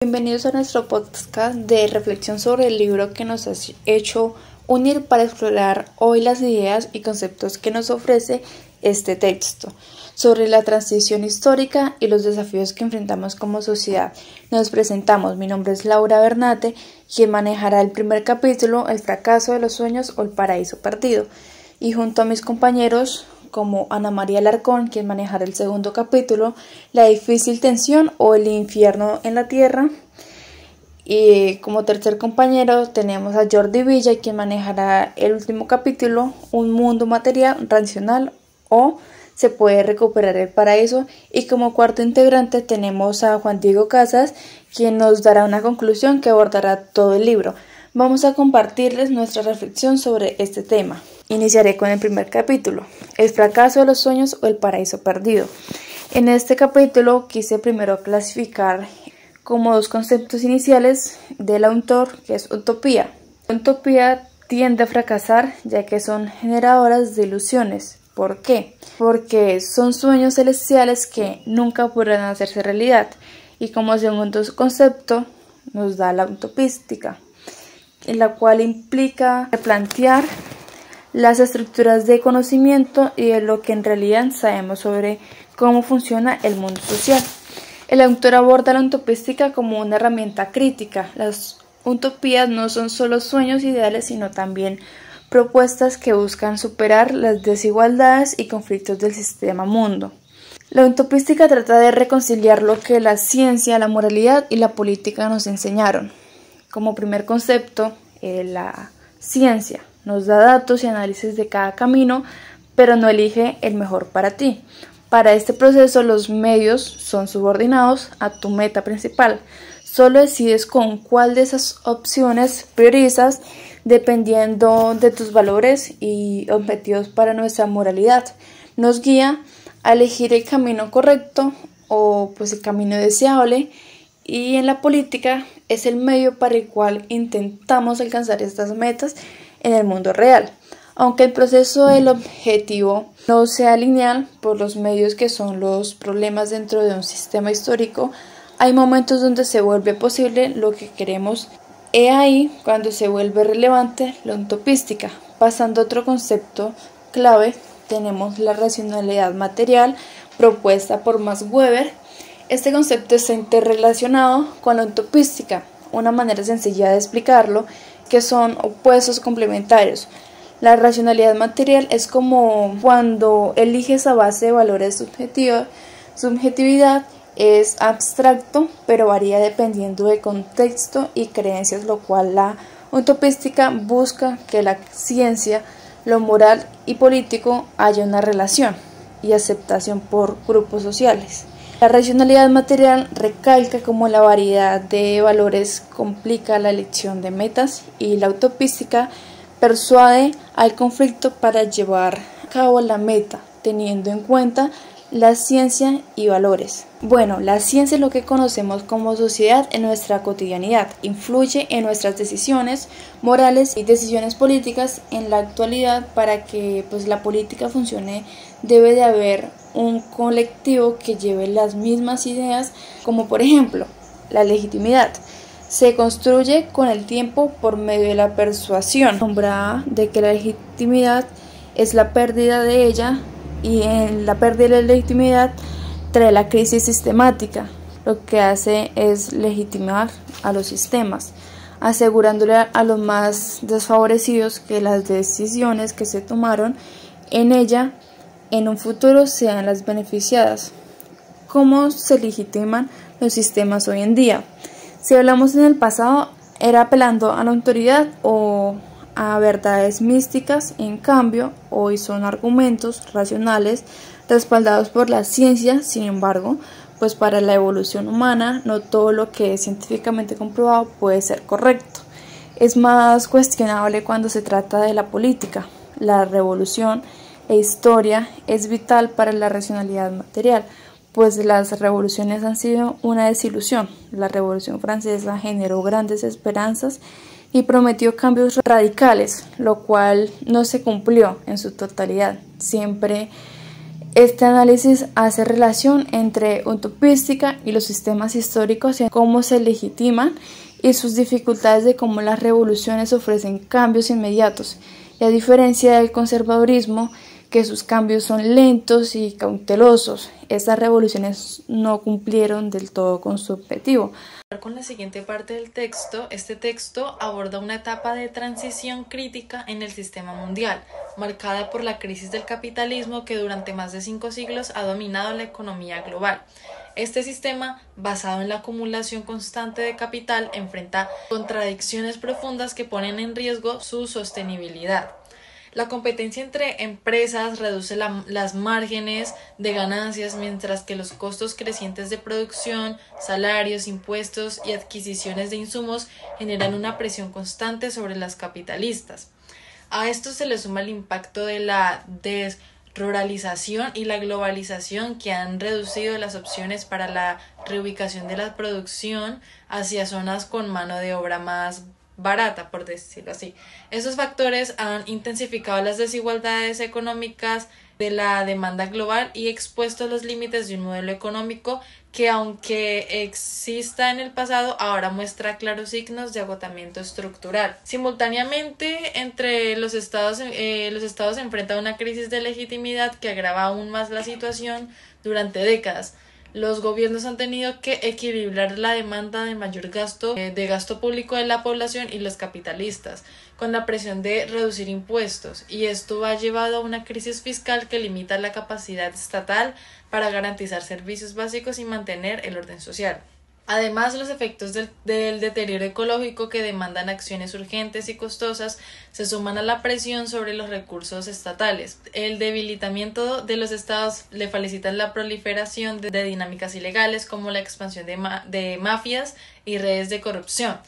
Bienvenidos a nuestro podcast de reflexión sobre el libro que nos ha hecho unir para explorar hoy las ideas y conceptos que nos ofrece este texto sobre la transición histórica y los desafíos que enfrentamos como sociedad. Nos presentamos, mi nombre es Laura Bernate, quien manejará el primer capítulo, El fracaso de los sueños o el paraíso perdido, y junto a mis compañeros como Ana María Alarcón, quien manejará el segundo capítulo, La difícil tensión o el infierno en la tierra. Y como tercer compañero tenemos a Jordi Villa, quien manejará el último capítulo, Un mundo material racional o Se puede recuperar el paraíso. Y como cuarto integrante tenemos a Juan Diego Casas, quien nos dará una conclusión que abordará todo el libro. Vamos a compartirles nuestra reflexión sobre este tema. Iniciaré con el primer capítulo, El fracaso de los sueños o el paraíso perdido. En este capítulo quise primero clasificar como dos conceptos iniciales del autor, que es utopía. La utopía tiende a fracasar ya que son generadoras de ilusiones. ¿Por qué? Porque son sueños celestiales que nunca podrán hacerse realidad. Y como segundo concepto nos da la utopística, en la cual implica replantear las estructuras de conocimiento y de lo que en realidad sabemos sobre cómo funciona el mundo social. El autor aborda la utopística como una herramienta crítica. Las utopías no son solo sueños ideales, sino también propuestas que buscan superar las desigualdades y conflictos del sistema mundo. La utopística trata de reconciliar lo que la ciencia, la moralidad y la política nos enseñaron. Como primer concepto, la ciencia nos da datos y análisis de cada camino, pero no elige el mejor para ti. Para este proceso los medios son subordinados a tu meta principal. Solo decides con cuál de esas opciones priorizas dependiendo de tus valores y objetivos para nuestra moralidad. Nos guía a elegir el camino correcto o el camino deseable, y en la política es el medio para el cual intentamos alcanzar estas metas en el mundo real. Aunque el proceso del objetivo no sea lineal por los medios que son los problemas dentro de un sistema histórico, hay momentos donde se vuelve posible lo que queremos. He ahí cuando se vuelve relevante la utopística. Pasando a otro concepto clave, tenemos la racionalidad material propuesta por Max Weber. Este concepto está interrelacionado con la utopística. Una manera sencilla de explicarlo que son opuestos complementarios. La racionalidad material es como cuando eliges a base de valores subjetividad, es abstracto, pero varía dependiendo del contexto y creencias, lo cual la utopística busca que la ciencia, lo moral y político haya una relación y aceptación por grupos sociales. La racionalidad material recalca cómo la variedad de valores complica la elección de metas, y la utopística persuade al conflicto para llevar a cabo la meta, teniendo en cuenta la ciencia y valores. Bueno, la ciencia es lo que conocemos como sociedad en nuestra cotidianidad, influye en nuestras decisiones morales y decisiones políticas. En la actualidad, para que la política funcione, debe de haber un colectivo que lleve las mismas ideas, como por ejemplo la legitimidad. Se construye con el tiempo por medio de la persuasión, nombrada de que la legitimidad es la pérdida de ella, y en la pérdida de la legitimidad trae la crisis sistemática. Lo que hace es legitimar a los sistemas, asegurándole a los más desfavorecidos que las decisiones que se tomaron en ella en un futuro sean las beneficiadas. ¿Cómo se legitiman los sistemas hoy en día? Si hablamos en el pasado, era apelando a la autoridad o a verdades místicas. En cambio, hoy son argumentos racionales respaldados por la ciencia. Sin embargo, para la evolución humana, no todo lo que es científicamente comprobado puede ser correcto. Es más cuestionable cuando se trata de la política. La revolución e historia es vital para la racionalidad material, pues las revoluciones han sido una desilusión. La Revolución Francesa generó grandes esperanzas y prometió cambios radicales, lo cual no se cumplió en su totalidad. Siempre Este análisis hace relación entre utopística y los sistemas históricos, y cómo se legitiman y sus dificultades de cómo las revoluciones ofrecen cambios inmediatos, y a diferencia del conservadurismo, que sus cambios son lentos y cautelosos. Estas revoluciones no cumplieron del todo con su objetivo. Con la siguiente parte del texto, este texto aborda una etapa de transición crítica en el sistema mundial, marcada por la crisis del capitalismo que durante más de 5 siglos ha dominado la economía global. Este sistema, basado en la acumulación constante de capital, enfrenta contradicciones profundas que ponen en riesgo su sostenibilidad. La competencia entre empresas reduce las márgenes de ganancias, mientras que los costos crecientes de producción, salarios, impuestos y adquisiciones de insumos generan una presión constante sobre las capitalistas. A esto se le suma el impacto de la desruralización y la globalización, que han reducido las opciones para la reubicación de la producción hacia zonas con mano de obra más barata, por decirlo así. Esos factores han intensificado las desigualdades económicas de la demanda global y expuesto los límites de un modelo económico que, aunque exista en el pasado, ahora muestra claros signos de agotamiento estructural. Simultáneamente, entre los estados se enfrenta una crisis de legitimidad que agrava aún más la situación durante décadas. Los gobiernos han tenido que equilibrar la demanda de mayor gasto público de la población y los capitalistas, con la presión de reducir impuestos, y esto ha llevado a una crisis fiscal que limita la capacidad estatal para garantizar servicios básicos y mantener el orden social. Además, los efectos del deterioro ecológico, que demandan acciones urgentes y costosas, se suman a la presión sobre los recursos estatales. El debilitamiento de los estados le facilita la proliferación de dinámicas ilegales, como la expansión de mafias y redes de corrupción.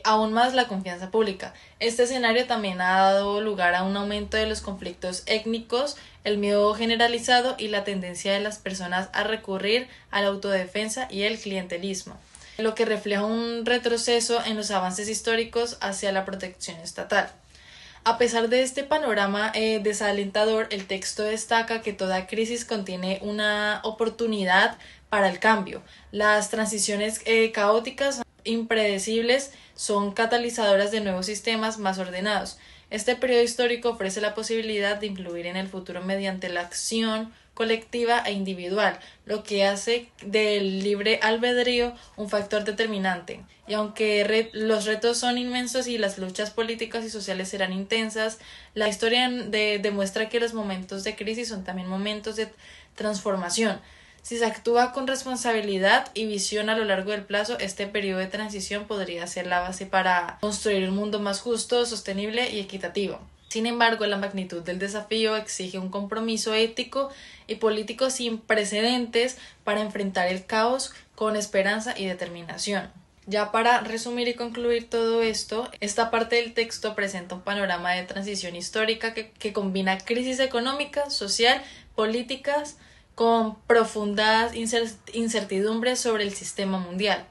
Aún más la confianza pública. Este escenario también ha dado lugar a un aumento de los conflictos étnicos, el miedo generalizado y la tendencia de las personas a recurrir a la autodefensa y el clientelismo, lo que refleja un retroceso en los avances históricos hacia la protección estatal. A pesar de este panorama desalentador, el texto destaca que toda crisis contiene una oportunidad para el cambio. Las transiciones caóticas impredecibles son catalizadoras de nuevos sistemas más ordenados. Este periodo histórico ofrece la posibilidad de influir en el futuro mediante la acción colectiva e individual, lo que hace del libre albedrío un factor determinante. Y aunque los retos son inmensos y las luchas políticas y sociales serán intensas, la historia demuestra que los momentos de crisis son también momentos de transformación. Si se actúa con responsabilidad y visión a lo largo del plazo, este periodo de transición podría ser la base para construir un mundo más justo, sostenible y equitativo. Sin embargo, la magnitud del desafío exige un compromiso ético y político sin precedentes para enfrentar el caos con esperanza y determinación. Ya para resumir y concluir todo esto, esta parte del texto presenta un panorama de transición histórica que combina crisis económica, social, políticas, con profundas incertidumbres sobre el sistema mundial.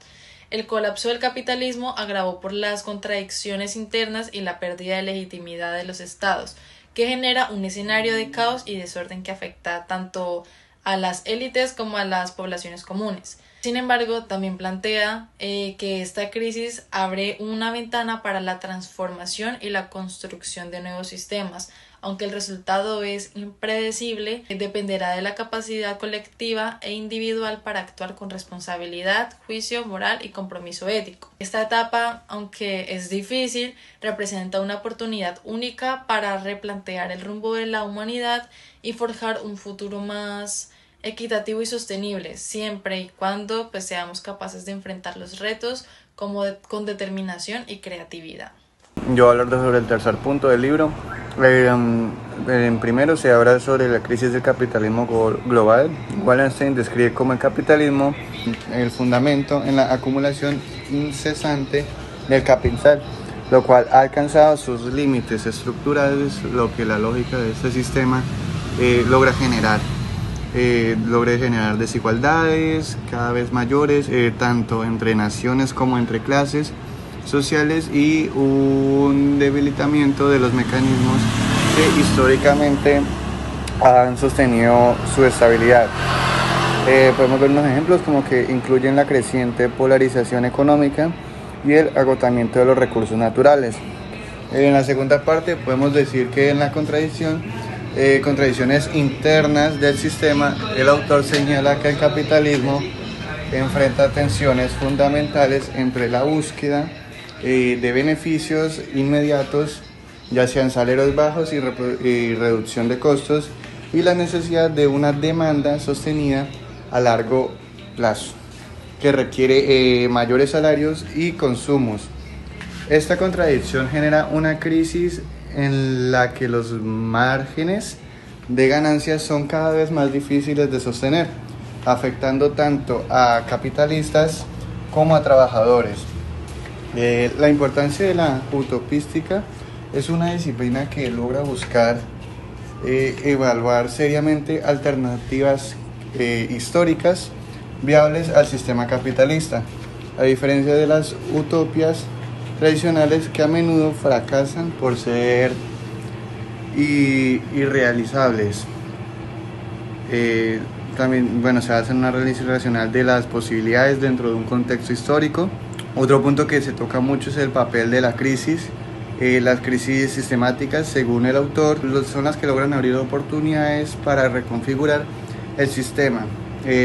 El colapso del capitalismo agravó por las contradicciones internas y la pérdida de legitimidad de los estados, que genera un escenario de caos y desorden que afecta tanto a las élites como a las poblaciones comunes. Sin embargo, también plantea que esta crisis abre una ventana para la transformación y la construcción de nuevos sistemas. Aunque el resultado es impredecible, dependerá de la capacidad colectiva e individual para actuar con responsabilidad, juicio moral y compromiso ético. Esta etapa, aunque es difícil, representa una oportunidad única para replantear el rumbo de la humanidad y forjar un futuro más equitativo y sostenible, siempre y cuando seamos capaces de enfrentar los retos con determinación y creatividad. Yo voy a hablar sobre el tercer punto del libro. En primero se habla sobre la crisis del capitalismo global. Wallenstein describe como el capitalismo el fundamento en la acumulación incesante del capital, lo cual ha alcanzado sus límites estructurales, lo que la lógica de este sistema logra generar desigualdades cada vez mayores, tanto entre naciones como entre clases sociales, y un debilitamiento de los mecanismos que históricamente han sostenido su estabilidad. Podemos ver unos ejemplos como que incluyen la creciente polarización económica y el agotamiento de los recursos naturales. En la segunda parte podemos decir que en la contradicciones internas del sistema, el autor señala que el capitalismo enfrenta tensiones fundamentales entre la búsqueda de beneficios inmediatos, ya sean salarios bajos y reducción de costos, y la necesidad de una demanda sostenida a largo plazo, que requiere mayores salarios y consumos. Esta contradicción genera una crisis en la que los márgenes de ganancias son cada vez más difíciles de sostener, afectando tanto a capitalistas como a trabajadores. La importancia de la utopística es una disciplina que logra buscar evaluar seriamente alternativas históricas viables al sistema capitalista, a diferencia de las utopias tradicionales que a menudo fracasan por ser irrealizables. También, se hace un análisis racional de las posibilidades dentro de un contexto histórico. Otro punto que se toca mucho es el papel de la crisis. Las crisis sistemáticas, según el autor, son las que logran abrir oportunidades para reconfigurar el sistema.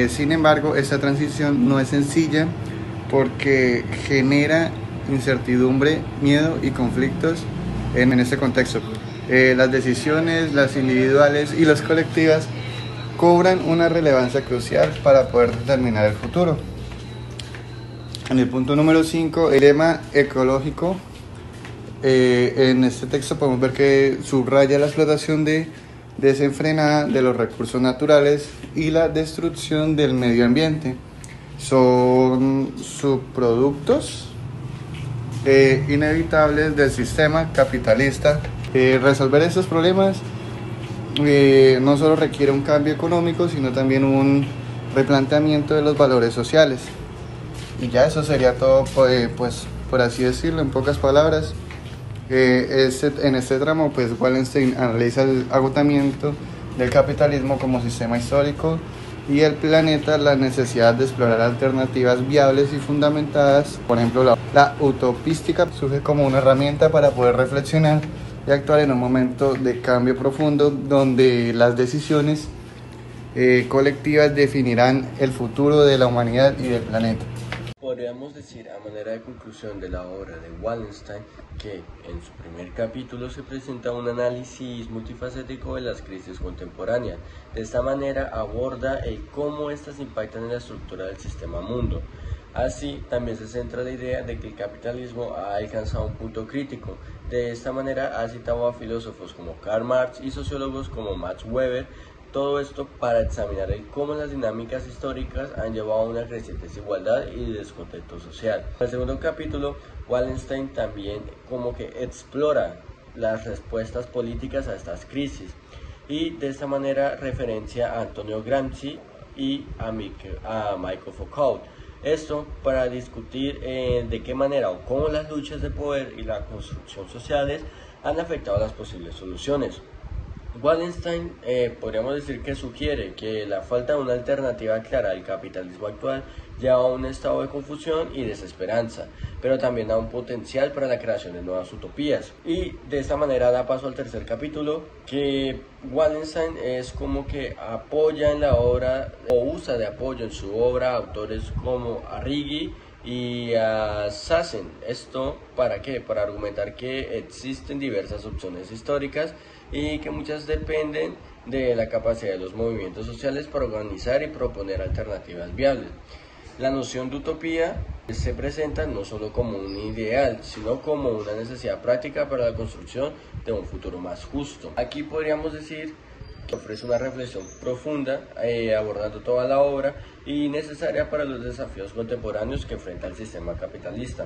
Sin embargo, esta transición no es sencilla porque genera incertidumbre, miedo y conflictos en este contexto. Las decisiones, las individuales y las colectivas, cobran una relevancia crucial para poder determinar el futuro. En el punto número 5, el dilema ecológico. En este texto podemos ver que subraya la explotación desenfrenada de los recursos naturales y la destrucción del medio ambiente. Son subproductos inevitables del sistema capitalista. Resolver estos problemas no solo requiere un cambio económico, sino también un replanteamiento de los valores sociales. Y ya eso sería todo, pues por así decirlo, en pocas palabras. En este tramo, pues Wallenstein analiza el agotamiento del capitalismo como sistema histórico y el planeta la necesidad de explorar alternativas viables y fundamentadas. Por ejemplo, la utopística surge como una herramienta para poder reflexionar y actuar en un momento de cambio profundo donde las decisiones colectivas definirán el futuro de la humanidad y del planeta. Podríamos decir, a manera de conclusión de la obra de Wallenstein, que en su primer capítulo se presenta un análisis multifacético de las crisis contemporáneas. De esta manera aborda el cómo estas impactan en la estructura del sistema mundo. Así, también se centra la idea de que el capitalismo ha alcanzado un punto crítico. De esta manera ha citado a filósofos como Karl Marx y sociólogos como Max Weber. Todo esto para examinar cómo las dinámicas históricas han llevado a una creciente desigualdad y descontento social. En el segundo capítulo, Wallenstein también como que explora las respuestas políticas a estas crisis y de esta manera referencia a Antonio Gramsci y a Michel Foucault. Esto para discutir de qué manera o cómo las luchas de poder y la construcción sociales han afectado las posibles soluciones. Wallenstein podríamos decir que sugiere que la falta de una alternativa clara al capitalismo actual lleva a un estado de confusión y desesperanza, pero también da un potencial para la creación de nuevas utopías. Y de esta manera da paso al tercer capítulo, que Wallenstein es como que apoya en la obra o usa de apoyo en su obra a autores como Arrighi y a Sassen. ¿Esto para qué? Para argumentar que existen diversas opciones históricas y que muchas dependen de la capacidad de los movimientos sociales para organizar y proponer alternativas viables. La noción de utopía se presenta no solo como un ideal, sino como una necesidad práctica para la construcción de un futuro más justo. Aquí podríamos decir que ofrece una reflexión profunda, abordando toda la obra y necesaria para los desafíos contemporáneos que enfrenta el sistema capitalista.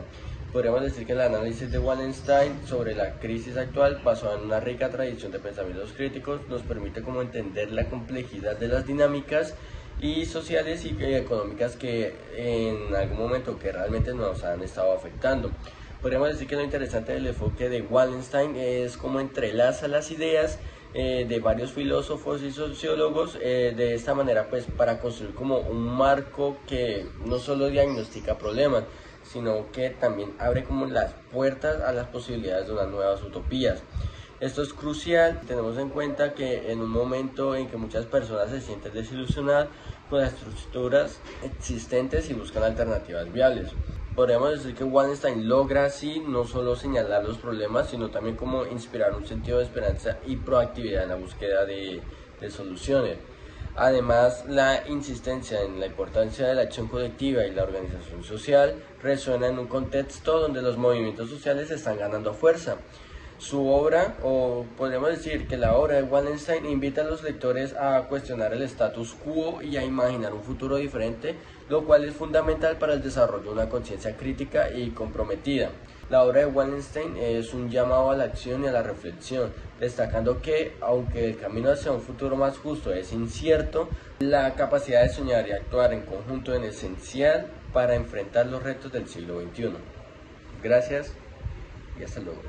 Podríamos decir que el análisis de Wallenstein sobre la crisis actual, basado en una rica tradición de pensamientos críticos, nos permite como entender la complejidad de las dinámicas y sociales y económicas que en algún momento que realmente nos han estado afectando. Podríamos decir que lo interesante del enfoque de Wallenstein es cómo entrelaza las ideas de varios filósofos y sociólogos, de esta manera pues para construir como un marco que no solo diagnostica problemas, sino que también abre como las puertas a las posibilidades de unas nuevas utopías. Esto es crucial, tenemos en cuenta que en un momento en que muchas personas se sienten desilusionadas con las estructuras existentes y buscan alternativas viables. Podríamos decir que Wallenstein logra así no solo señalar los problemas, sino también como inspirar un sentido de esperanza y proactividad en la búsqueda de soluciones. Además, la insistencia en la importancia de la acción colectiva y la organización social resuena en un contexto donde los movimientos sociales están ganando fuerza. Su obra, o podríamos decir que la obra de Wallenstein, invita a los lectores a cuestionar el status quo y a imaginar un futuro diferente, lo cual es fundamental para el desarrollo de una conciencia crítica y comprometida. La obra de Wallenstein es un llamado a la acción y a la reflexión, destacando que, aunque el camino hacia un futuro más justo es incierto, la capacidad de soñar y actuar en conjunto es esencial para enfrentar los retos del siglo XXI. Gracias y hasta luego.